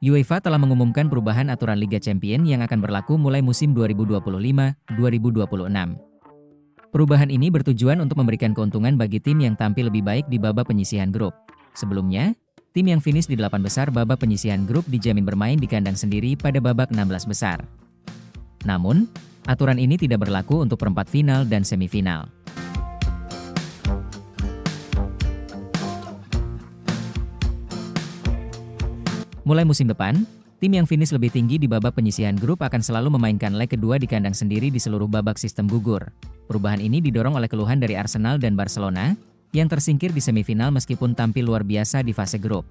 UEFA telah mengumumkan perubahan aturan Liga Champions yang akan berlaku mulai musim 2025-2026. Perubahan ini bertujuan untuk memberikan keuntungan bagi tim yang tampil lebih baik di babak penyisihan grup. Sebelumnya, tim yang finish di 8 besar babak penyisihan grup dijamin bermain di kandang sendiri pada babak 16 besar. Namun, aturan ini tidak berlaku untuk perempat final dan semifinal. Mulai musim depan, tim yang finish lebih tinggi di babak penyisihan grup akan selalu memainkan leg kedua di kandang sendiri di seluruh babak sistem gugur. Perubahan ini didorong oleh keluhan dari Arsenal dan Barcelona, yang tersingkir di semifinal meskipun tampil luar biasa di fase grup.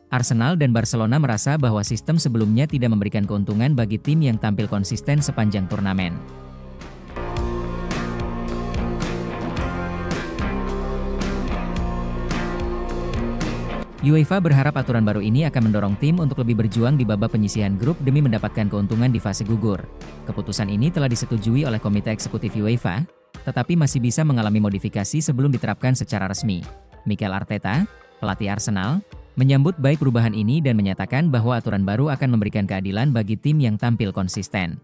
Arsenal dan Barcelona merasa bahwa sistem sebelumnya tidak memberikan keuntungan bagi tim yang tampil konsisten sepanjang turnamen. UEFA berharap aturan baru ini akan mendorong tim untuk lebih berjuang di babak penyisihan grup demi mendapatkan keuntungan di fase gugur. Keputusan ini telah disetujui oleh Komite Eksekutif UEFA, tetapi masih bisa mengalami modifikasi sebelum diterapkan secara resmi. Mikel Arteta, pelatih Arsenal, menyambut baik perubahan ini dan menyatakan bahwa aturan baru akan memberikan keadilan bagi tim yang tampil konsisten.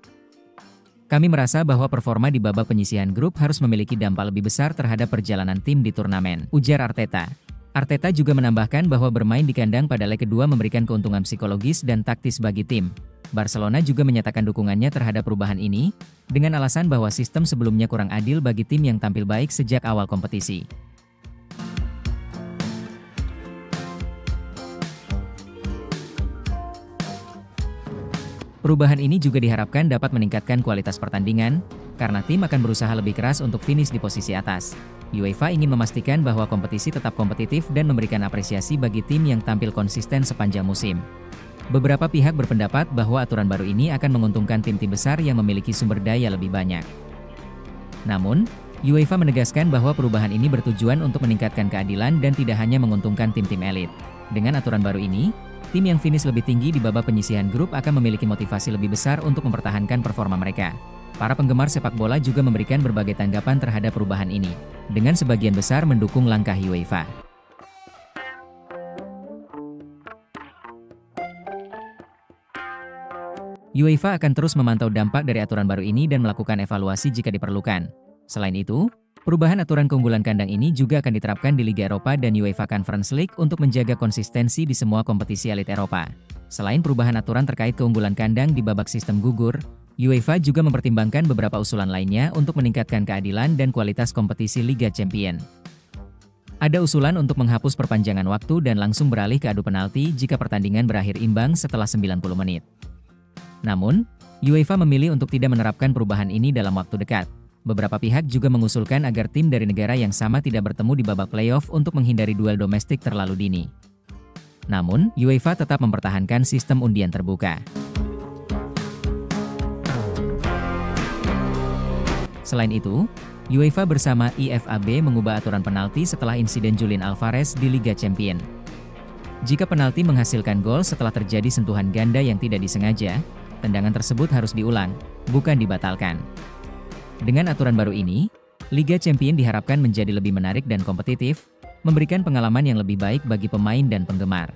Kami merasa bahwa performa di babak penyisihan grup harus memiliki dampak lebih besar terhadap perjalanan tim di turnamen, ujar Arteta. Arteta juga menambahkan bahwa bermain di kandang pada leg kedua memberikan keuntungan psikologis dan taktis bagi tim. Barcelona juga menyatakan dukungannya terhadap perubahan ini, dengan alasan bahwa sistem sebelumnya kurang adil bagi tim yang tampil baik sejak awal kompetisi. Perubahan ini juga diharapkan dapat meningkatkan kualitas pertandingan, karena tim akan berusaha lebih keras untuk finish di posisi atas. UEFA ingin memastikan bahwa kompetisi tetap kompetitif dan memberikan apresiasi bagi tim yang tampil konsisten sepanjang musim. Beberapa pihak berpendapat bahwa aturan baru ini akan menguntungkan tim-tim besar yang memiliki sumber daya lebih banyak. Namun, UEFA menegaskan bahwa perubahan ini bertujuan untuk meningkatkan keadilan dan tidak hanya menguntungkan tim-tim elit. Dengan aturan baru ini, tim yang finish lebih tinggi di babak penyisihan grup akan memiliki motivasi lebih besar untuk mempertahankan performa mereka. Para penggemar sepak bola juga memberikan berbagai tanggapan terhadap perubahan ini, dengan sebagian besar mendukung langkah UEFA. UEFA akan terus memantau dampak dari aturan baru ini dan melakukan evaluasi jika diperlukan. Selain itu, perubahan aturan keunggulan kandang ini juga akan diterapkan di Liga Eropa dan UEFA Conference League untuk menjaga konsistensi di semua kompetisi elit Eropa. Selain perubahan aturan terkait keunggulan kandang di babak sistem gugur, UEFA juga mempertimbangkan beberapa usulan lainnya untuk meningkatkan keadilan dan kualitas kompetisi Liga Champions. Ada usulan untuk menghapus perpanjangan waktu dan langsung beralih ke adu penalti jika pertandingan berakhir imbang setelah 90 menit. Namun, UEFA memilih untuk tidak menerapkan perubahan ini dalam waktu dekat. Beberapa pihak juga mengusulkan agar tim dari negara yang sama tidak bertemu di babak playoff untuk menghindari duel domestik terlalu dini. Namun, UEFA tetap mempertahankan sistem undian terbuka. Selain itu, UEFA bersama IFAB mengubah aturan penalti setelah insiden Julian Alvarez di Liga Champions. Jika penalti menghasilkan gol setelah terjadi sentuhan ganda yang tidak disengaja, tendangan tersebut harus diulang, bukan dibatalkan. Dengan aturan baru ini, Liga Champions diharapkan menjadi lebih menarik dan kompetitif, memberikan pengalaman yang lebih baik bagi pemain dan penggemar.